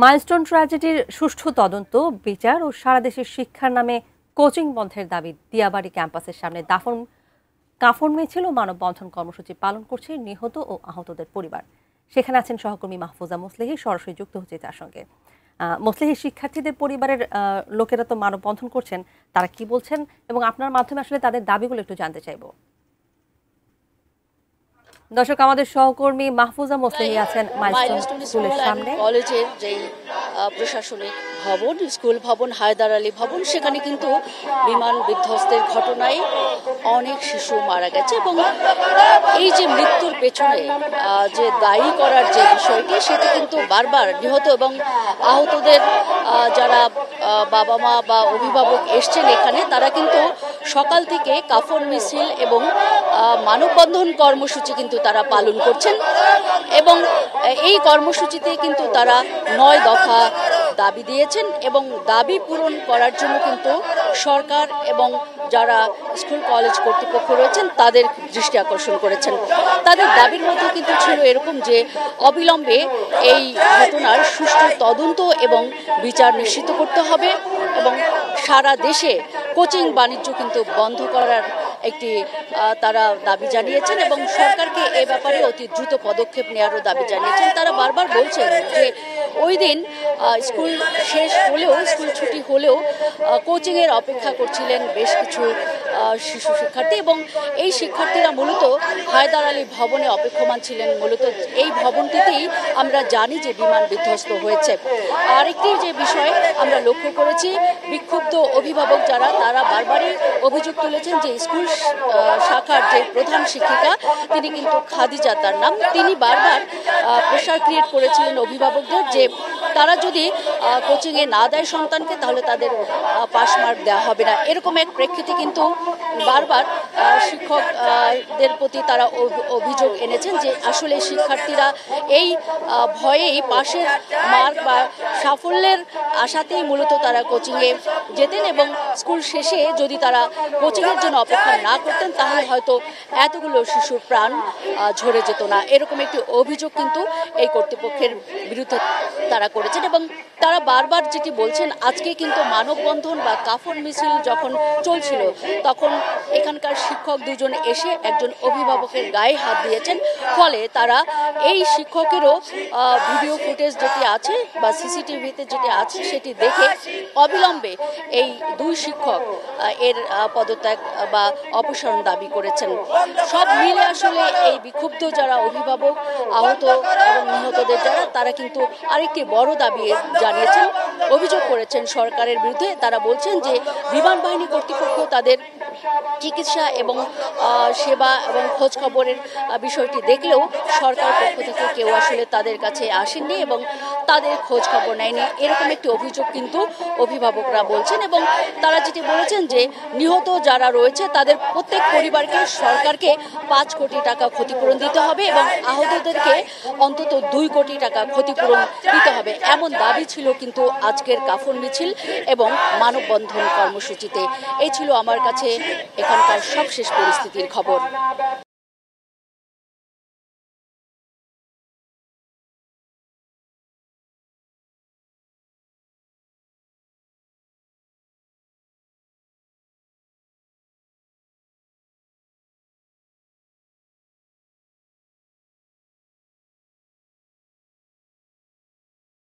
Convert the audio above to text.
Milestone ট্র্যাজেডির সুষ্ঠু তদন্ত, বিচার ও সারা দেশের শিক্ষার নামে কোচিং বন্ধের দাবি দিয়াবাড়ি ক্যাম্পাসের সামনে কাফন মিছিল ও মানববন্ধন কর্মসূচি পালন করছে নিহত ও আহতদের পরিবার। সেখানে আছেন সহকর্মী মাহফুজা মুসলিহি, সরাসরি যুক্ত হচ্ছে তার সঙ্গে। মুসলিহি, শিক্ষার্থীদের পরিবারের লোকেরা তো মানববন্ধন করছেন, তারা কি বলছেন এবং আপনার মাধ্যমে আসলে তাদের দাবিগুলো একটু জানতে চাইবো। দর্শক, আমাদের সহকর্মী মাহফুজা মুসলিহি আছেন মাইলস্টোন স্কুলের সামনে। কলেজের যেই প্রশাসনিক ভবন, স্কুল ভবন, হায়দার আলী ভবন, সেখানে কিন্তু বিমান বিধ্বস্তের ঘটনায় অনেক শিশু মারা গেছে এবং এই যে মৃত্যুর পেছনে যে দায়ী করার যে বিষয়টি, সেটি কিন্তু বারবার নিহত এবং আহতদের যারা বাবা মা বা অভিভাবক এসছেন এখানে, তারা কিন্তু সকাল থেকে কাফন মিছিল এবং মানববন্ধন কর্মসূচি কিন্তু তারা পালন করছেন এবং এই কর্মসূচিতে কিন্তু তারা 9 দফা দাবি দিয়েছেন এবং দাবি পূরণ করার জন্য কিন্তু সরকার এবং যারা স্কুল কলেজ কর্তৃপক্ষ রয়েছেন তাদের দৃষ্টি আকর্ষণ করেছেন। তাদের দাবির মধ্যে কিন্তু ছিল এরকম যে অবিলম্বে এই ঘটনার সুষ্ঠু তদন্ত এবং বিচার নিশ্চিত করতে হবে এবং সারা দেশে কোচিং বাণিজ্য কিন্তু বন্ধ করার একটি তারা দাবি জানিয়েছেন এবং সরকারকে এ ব্যাপারে অতি দ্রুত পদক্ষেপ নেওয়ারও দাবি জানিয়েছেন। তারা বারবার বলছেন যে ওই দিন স্কুল শেষ হলেও, স্কুল ছুটি হলেও কোচিংয়ের অপেক্ষা করছিলেন বেশ কিছু শিশু শিক্ষার্থী এবং এই শিক্ষার্থীরা মূলত হায়দার আলী ভবনে অপেক্ষমান ছিলেন। মূলত এই ভবনটিতেই আমরা জানি যে বিমান বিধ্বস্ত হয়েছে। আরেকটি যে বিষয় আমরা লক্ষ্য করেছি, বিক্ষুব্ধ অভিভাবক যারা, তারা বারবারই অভিযোগ তুলেছেন যে স্কুল শাখার যে প্রধান শিক্ষিকা, তিনি কিন্তু খাদিজা তার নাম, তিনি বারবার প্রেশার ক্রিয়েট করেছিলেন অভিভাবকদের যে তারা যদি কোচিংয়ে না দেয় সন্তানকে, তাহলে তাদের পাস মার্ক দেওয়া হবে না। এরকম এক প্রেক্ষিতে কিন্তু বারবার শিক্ষকদের প্রতি তারা অভিযোগ এনেছেন যে আসলে শিক্ষার্থীরা এই ভয়েই পাশের মার্ক বা সাফল্যের আশাতেই মূলত তারা কোচিংয়ে যেতেন এবং স্কুল শেষে যদি তারা কোচিংয়ের জন্য অপেক্ষা না করতেন, তাহলে হয়তো এতগুলো শিশুর প্রাণ ঝরে যেত না। এরকম একটি অভিযোগ কিন্তু এই কর্তৃপক্ষের বিরুদ্ধে তারা করেছেন এবং তারা বারবার যেটি বলছেন, আজকে কিন্তু মানববন্ধন বা কাফন মিছিল যখন চলছিল, তখন এখানকার শিক্ষক দুজন এসে একজন অভিভাবকের গায়ে হাত দিয়েছেন। ফলে তারা এই শিক্ষকেরও ভিডিও ফুটেজ যেটি আছে বা সিসিটিভিতে যেটি আছে, সেটি দেখে অবিলম্বে এই 2 শিক্ষক এর পদত্যাগ বা অপসারণ দাবি করেছেন। সব মিলে আসলে এই বিক্ষুব্ধ যারা অভিভাবক, আহত এবং নিহতদের যারা, তারা কিন্তু আরেকটি বড় দাবি জানিয়েছেন, অভিযোগ করেছেন সরকারের বিরুদ্ধে। তারা বলছেন যে বিমান বাহিনী কর্তৃপক্ষ তাদের চিকিৎসা এবং সেবা এবং খোঁজ খবরের বিষয়টি দেখলেও সরকার পক্ষ থেকে কেউ আসলে তাদের কাছে আসেননি এবং তাদের খোঁজ খবর নেয়নি। এরকম একটি অভিযোগ কিন্তু অভিভাবকরা বলছেন এবং তারা যেটি বলেছেন যে নিহত যারা রয়েছে তাদের প্রত্যেক পরিবারকে সরকারকে 5 কোটি টাকা ক্ষতিপূরণ দিতে হবে এবং আহতদেরকে অন্তত 2 কোটি টাকা ক্ষতিপূরণ দিতে হবে। এমন দাবি ছিল কিন্তু আজকের কাফন মিছিল এবং মানববন্ধন কর্মসূচিতে। এই ছিল আমার কাছে এখানকার সবশেষ পরিস্থিতির খবর।